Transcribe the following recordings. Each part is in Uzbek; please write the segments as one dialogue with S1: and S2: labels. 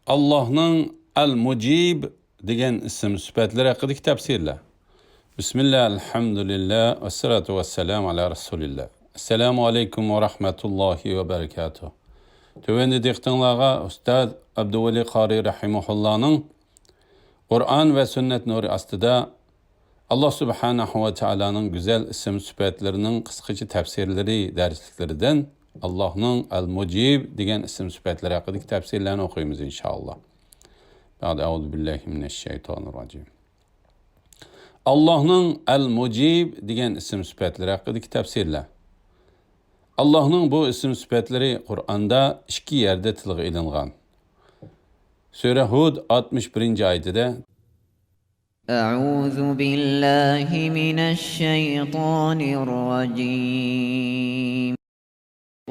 S1: Allah'ın El-Mucib degan ism sifatlari haqidagi tafsirlar. Bismillah, elhamdülillah, ve salatu ve selamu ala Resulillah. Assalamu alaikum ve rahmetullahi ve berekatuhu. Tövendi diktanlağa Ustad Abduvali Qari Rahimullah'ın Kur'an ve sünnet nuri astida Allah Subhanahu ve Teala'nın güzel isim sıfatlarının kıskaca tefsirleri dersliklerinden Allah'ın El-Mucib degan isim sıfatları haqidagi tefsirlerini okuyumuz inşallah. Euzu billahi mineşşeytanirracim. Allah'ın El-Mucib degan isim sıfatları haqidagi tefsirler. Allah'ın bu isim sıfatları Kur'an'da iki yerde tilga ilingan. Sure Hud 61. ayetide
S2: أعوذ بالله من الشيطان الرجيم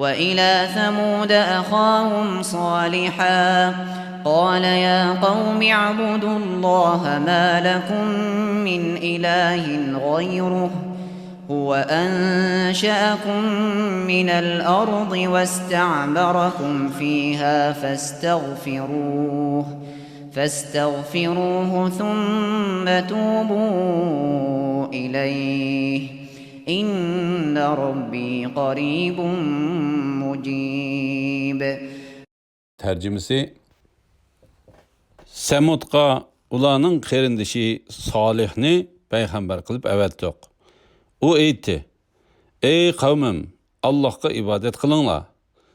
S2: وإلى ثمود أخاهم صالحا قال يا قوم اعبدوا الله ما لكم من إله غيره هو أنشأكم من الأرض واستعمركم فيها فاستغفروه ثم توبوا إليه إن ربي قريب مجيب.
S1: tercümesi Semudqa ularning qarindishi Solihni payg'ambar qilib avatdiq. U aytdi: "Ey qavmim, Allohga ibodat qilinglar.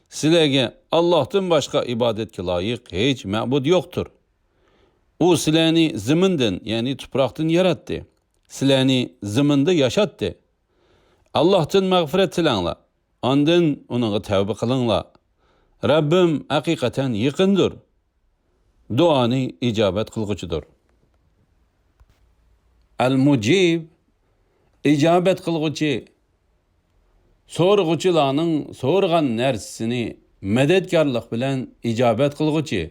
S1: Sizlarga Allohdan boshqa ibodatga loyiq hech ma'bud yo'qdir. U sizlarni zimindan, ya'ni tuproqdan yaratdi. Sizlarni ziminda yashatdi. Allohdan mag'firat tilanglar. Ondan uningga tavba qilinglar. Rabbim haqiqatan yaqindir. Duoni ijobat qilguchidir." Al-Mujib ijobat qilguchi, so'rg'uchilarning so'rgan narsasini madadkorlik bilan ijobat qilguchi,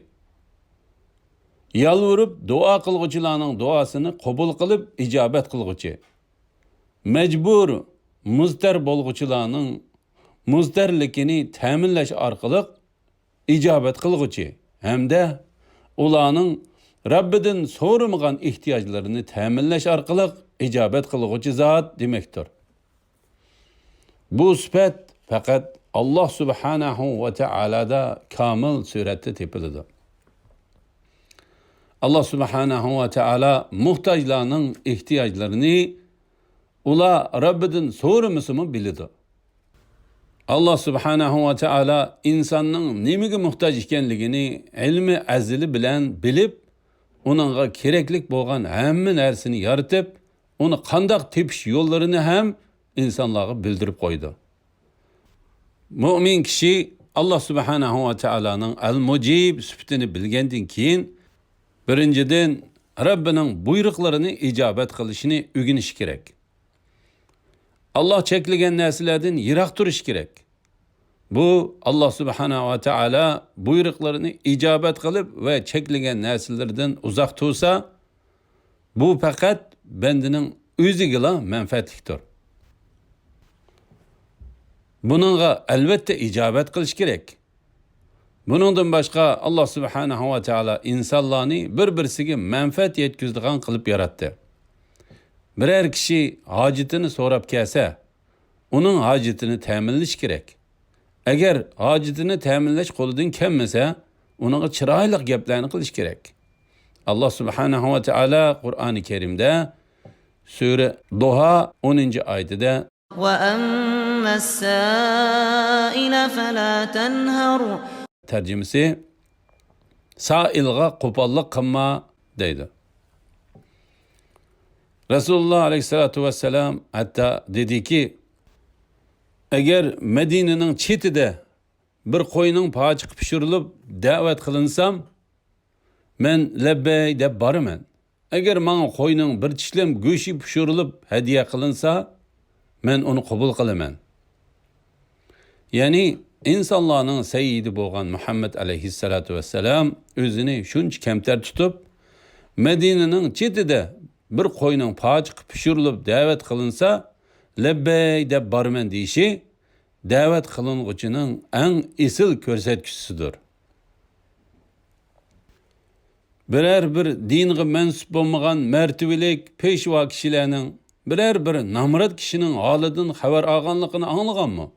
S1: yalvurib duo qilguchilarning duosini qabul qilib ijobat qilguchi, majbur muztar bo'lguchilarning muztarligini ta'minlash orqali ijobat qilguchi hamda ularning Rabbidan so'ramagan ehtiyojlarini ta'minlash orqali ijobat qilguchi zot demakdir. Bu sifat faqat Alloh Subhanahu va Taolada kamil suratda tepiladi. Allah Subhanahu va Taala muhtojlarning ehtiyojlarini ular Rabbidan so'ramasimi biladi. Allah Subhanahu va Taala insonning nimaga muhtoj ekanligini ilmi azli bilan bilib, uningga keraklik bo'lgan hamma narsani yaratib, uni qandoq tepish yo'llarini ham insonlarga bildirib qo'ydi. Mu'min kishi Allah Subhanahu va Taolaning Al-Mujib sifatini bilgandan keyin birinchidan Rabbining buyruqlarini ijobat qilishni o'rganish kerak. Allah cheklagan narsalardan yiroq turish kerak. Bu Allah Subhanahu va Taala buyruqlarini ijobat qilib va cheklagan narsalardan uzoq tursa, bu faqat bandining o'ziga manfaatlikdir. Buningga albatta ijobat qilish kerak. Buningdan boshqa Allah Subhanahu va Taala insonlarni bir-birisiga manfaat yetkazadigan qilib yaratdi. Biror kishi hojatini so'rab kelsa, uning hojatini ta'minlash kerak. Agar hojatini ta'minlash qo'lidan kelmasa, uningga chiroyli gaplarni qilish kerak. Allah Subhanahu va Taala Qur'oni Karimda Sura Duha 10-oyatida
S2: وَأَمَّا السَّائِلَ فَلَا تَنْهَرْ
S1: tercümesi sailga qo'pollik qilma deydi. Rasululloh aleyhissalatu vesselam hatta dediki, agar Madinaning chetida bir qo'yning pochiq pishirilib da'vat qilinsam, men labbay deb boraman. Agar menga qo'yning bir tishlam go'shi pishirilib hadiya qilinsa, men uni qabul qilaman. Ya'ni insonlarning sayyidi bo'lgan Muhammad alayhissalatu vesselam o'zini shuncha kamtar tutib, Madinaning chetida bir qo'yning pochiq pishirilib da'vat qilinsa, labbay deb boraman deyishi da'vat qilinguchining eng esil ko'rsatkichisidir. Birer bir dinge mensup bolmagan mertebelik peşva kişilerinin birer bir namrat kişinin halidan haber alganlygyny anlaganmy?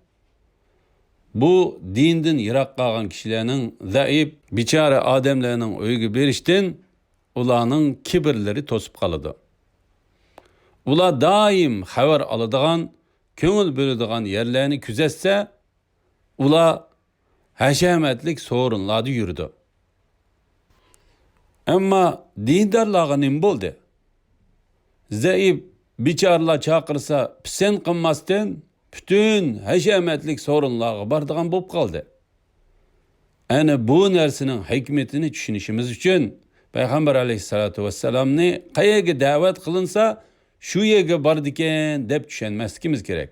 S1: Bu dindin yirak kalgan kişilerinin zayıf, biçare ademlerinin öýgü berişden ulanın kibirleri tosup kalıdı. Ula daim haber alıdığan, köngül bölüdüğün yerlerini küzetse, ula haşemetlik sorunladı yürüdü. Ama dindarlığa nim boldu? Zayıf, biçarla çakırsa pisen kınmasdan, bütün haşemetlik sorunlağı bardığan bop kaldı. Yani bu nersinin hikmetini düşünüşümüz için Peygamber aleyhissalatu vesselam'ni qayaga davet kılınsa şu yege bardiken dep düşünmeskimiz gerek.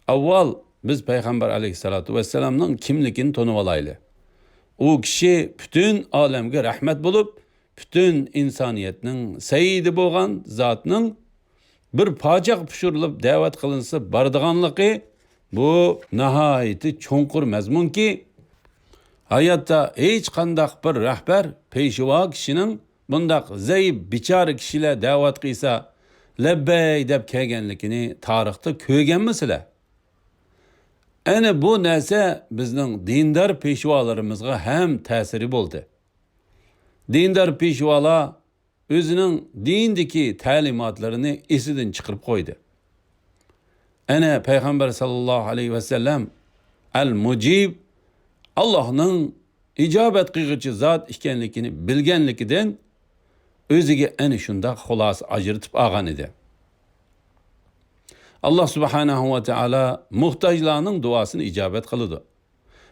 S1: Avval biz Peygamber aleyhissalatu vesselam'nın kimligini tonup alaylı. O kişi bütün alemge rahmet bulup, bütün insaniyetinin seyidi boğan zatının bir pacak pişirilip davet kılınsa bardiganlığı bu nahayeti çonkur mezmun ki hayatta hiç kandak bir rahber peşiva kişinin bundak zayıf biçare kişiler davet kıysa lebbey dep kelgenlikini tarihte köygenmesile. Ene bu nese bizning dindar peşvalarımızga hem tesiri boldu. Dindar peşvalar özünün dindeki talimatlarını esinden çıkırıp koydu. Ene Peygamber sallallahu aleyhi ve sellem el-Mucib Allah'ın icabet kıyıcı zat ikenlikini bilgenlikinden özüge eni şunda xulas ajırtıp ağan idi. Allah subhanahu ve teala muhtaçlarının duasını icabet kılıdı.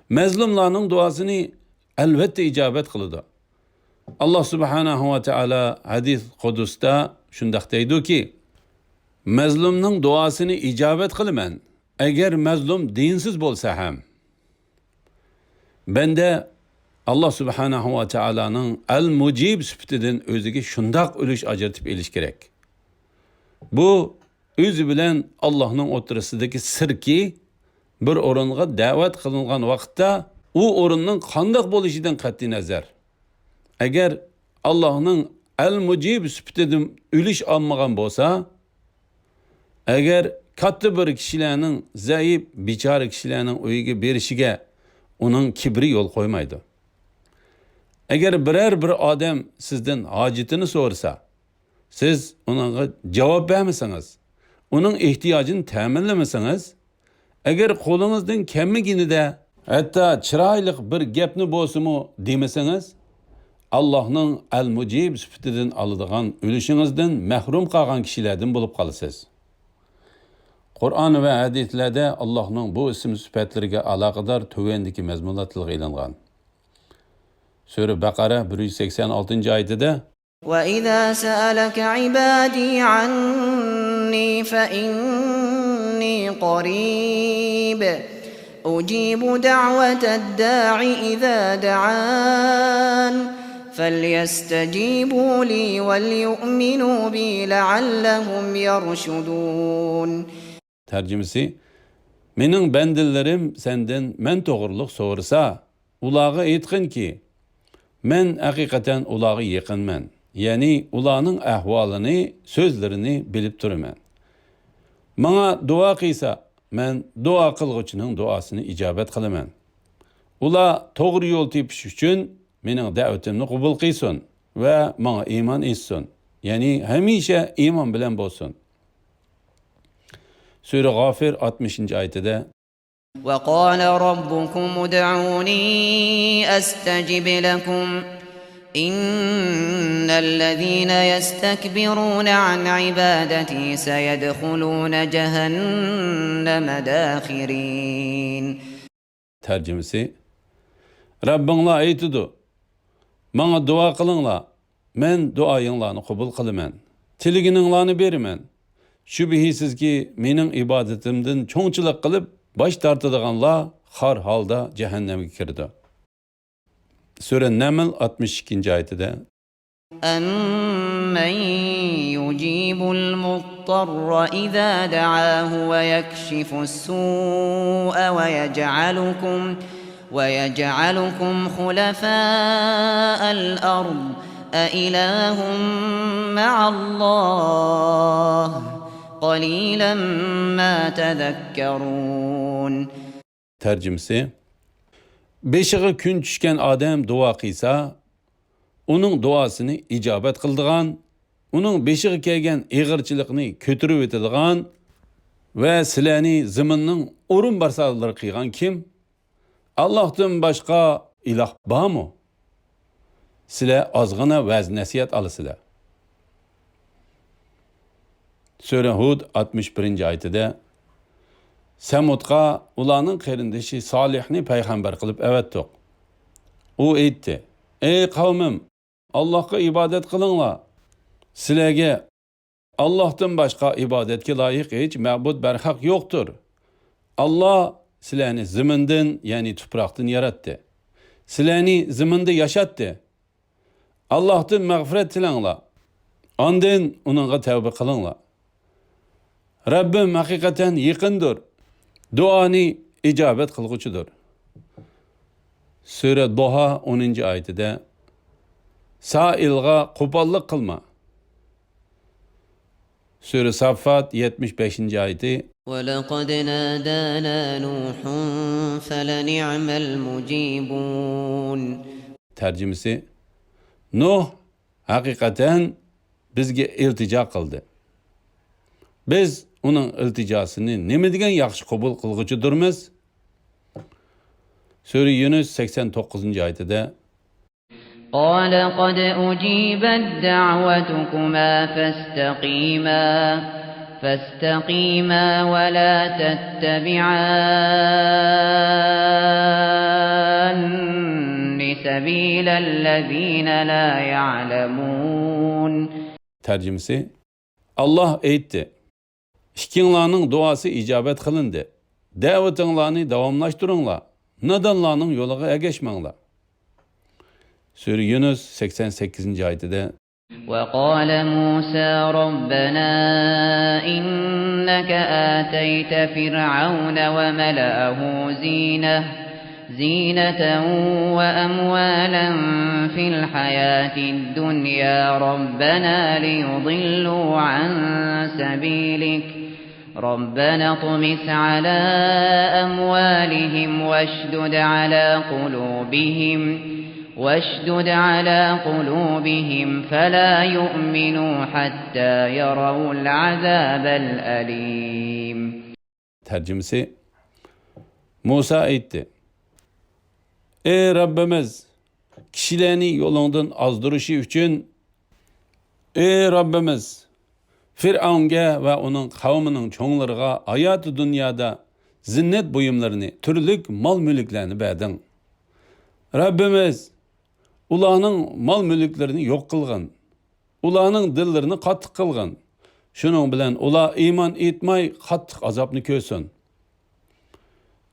S1: Mezlumlarının duasını elbette icabet kılıdı. Allah subhanahu ve teala hadis kudusta şundak deydi ki mezlumның duasını icabet kılımen eğer mezlum dinsiz bolsa hem bende Allah subhanahu ve teala'nın el-Mucib sübtidin özüge şundak ülüş acırtıp eliş gerek. Bu özü bilen Allah'ın oturasıdaki sirki bir orunga davet kılıngan vakitte o orunun kandak boluşidan kat'i nazar. Eğer Allah'ın el-Mucib sübtidin ülüş almagan bolsa, eğer katı bir kişilerinin zayıf, biçare kişilerinin öýge berişige onun kibri yol koymaydı. Eğer birer bir adam sizden hacetini sorsa, siz ona cevap vermesiniz, onun ihtiyacını teminlemesiniz, eğer kolunuzdan kemmigini de hatta çıraylık bir gepni bolsumu demesiniz, Allah'ın el-Mucib sübtidan alıdığan ülüşünüzden mehrum kalgan kişilerden bulup kalırsınız. Kur'an ve hadislerde Allah'ın bu isim sübetlerine alakadar tövendeki mezmunlar ilangan. Sure Bakara 186. ayetinde
S2: وَإِذَا سَأَلَكَ عِبَادِي عَنِّي فَإِنِّي قَرِيبٌ أُجِيبُ دَعْوَةَ الدَّاعِ إِذَا دَعَانِ فَلْيَسْتَجِيبُوا لِي وَلْيُؤْمِنُوا بِي لَعَلَّهُمْ يَرْشُدُونَ.
S1: Tercümesi, mening bendillerim senden men toğırlık sorsa, ulağı aytqin ki, men hakikaten ulağı yakınmen. Yani ulağının ahvalını, sözlerini bilip durman. Bana dua kıysa, men dua kılgıçının duasını icabet kılıman. Ula doğru yol tepiş üçün mening davetimni qabul qilsin ve bana iman etsin. Yani hemişe iman bilen bolsun. Sure Gafir 60. ayetinde
S2: وَقَالَ رَبُّكُمُ ادْعُونِي أَسْتَجِبْ لَكُمْ إِنَّ الَّذِينَ يَسْتَكْبِرُونَ عَنْ عِبَادَتِي سَيَدْخُلُونَ جَهَنَّمَ دَاخِرِينَ.
S1: Tercümesi, Rabbinla aytıdı, bana dua kılınla, men duayınlarını kabul kılımen, tiligininlarını berimen. Şübihisiz ki mening ibadetimden çoğunçılık kılıp baş tartıdığanlar har halda cehenneme girdi. Sure Naml 62. ayetinde
S2: أَمَّنْ يُجِيبُ الْمُضْطَرَّ إِذَا دَعَاهُ وَيَكْشِفُ السُّوءَ ويجعلكم خلفاء الأرض أإله مع الله قليلا ما تذكرون.
S1: Tercümesi: Beşiği gün düşken Adem dua kıysa, onun duasını icabet kıldıgan, onun beşiği kelgen eğirçilikini kötürüp etedigan ve sileni zımının orun barsalları kıygan kim? Allah'tan başka ilah var mı? Sile azgına vaz nasihat alısılar. Sure Hud 61. ayetide Semud'a ulanın qerindeşi Salihni peygamber kılıp evettik. O etti: Ey kavmim, Allah'a ibadet kılınla. Silege Allah'tan başka ibadetke layık hiç ma'bud berhak yoktur. Allah sileni ziminden yani topraktan yarattı. Sileni ziminde yaşattı. Allah'tan mağfiret tilanla. Andın onunla tevbe kılınla. Rabbim hakikaten yakındır. Duani icabet kılgıçıdır. Sure Doha 10. ayetide Sailga kupallık kılma. Sure Saffat 75. ayeti
S2: وَلَقَدْ نَادَانَا نُوحٌ فَلَنِعْمَ الْمُجِيبُونَ.
S1: Tercümesi: Nuh hakikaten bizge iltica kıldı. Biz onun ilticasını neme degen yaxşı kabul kılgıçıdırmız? Sure Yunus 89. ayetide
S2: قَالَ قَدْ أُجِيبَتْ دَعْوَتُكُمَا فَاسْتَقِيمَا وَلَا تَتَّبِعَانِّ سَبِيلَ الَّذ۪ينَ لَا يَعْلَمُونَ.
S1: Tercümesi: Allah eğitti. İkinlarının duası icabet kılındı. Davetinlarını davamlaştırınla. Nadanlarının yoluğa egeşmenla. Sure Yunus 88. ayetide
S2: وَقَالَ مُوسَى رَبَّنَا إِنَّكَ آتَيْتَ فِرْعَوْنَ وَمَلَأَهُ زِينَةً وَأَمْوَالًا فِي الْحَيَاةِ الدُّنْيَا رَبَّنَا لِيُضِلُّوا عَن سَبِيلِكَ رَبَّنَا اطْمِسْ عَلَى أَمْوَالِهِمْ واشدد على قلوبهم فلا يؤمنوا حتى يروا العذاب الأليم.
S1: Tercümesi: Musa etti: Ey Rabbimiz, kişilerini yolundan azdırışı için ey Rabbimiz, Firavunga ve onun kavminin çoğunlarına hayatı dünyada zinnet buyumlarını, türlük mal mülklerini verdin. Rabbimiz, ularning mal mülklerini yok kılgın. Ularning dillerini qattiq kılgın. Şunun bilen ular iman etmey qattiq azapni körsün.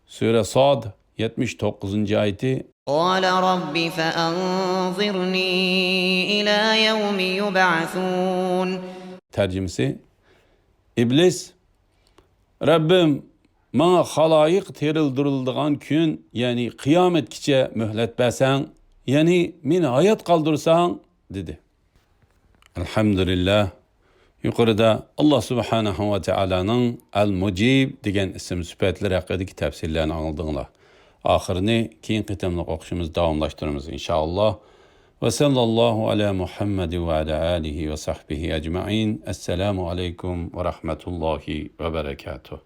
S1: Sure Sad 79. ayeti
S2: قَالَ رَبِّ فَأَنظِرْنِي إِلَى يَوْمِ يُبْعَثُونَ.
S1: Tercümesi: İblis, Rabbim bana halayık terildirildiğin gün yani kıyamet kiçe mühlet bersen yani meni hayat kaldırsan dedi. Elhamdülillah. Yukarıda Allah Subhanahu ve Teala'nın El-Mucib degen isim süpetleri hakkındaki tefsirlerini anıldığınla. Ahirini keyin qitimliq o'qishimiz davomlashtiramiz inşallah. Ve sallallahu ala Muhammad ve ala alihi ve sahbihi ecma'in. Esselamu aleykum ve rahmetullahi ve berekatuh.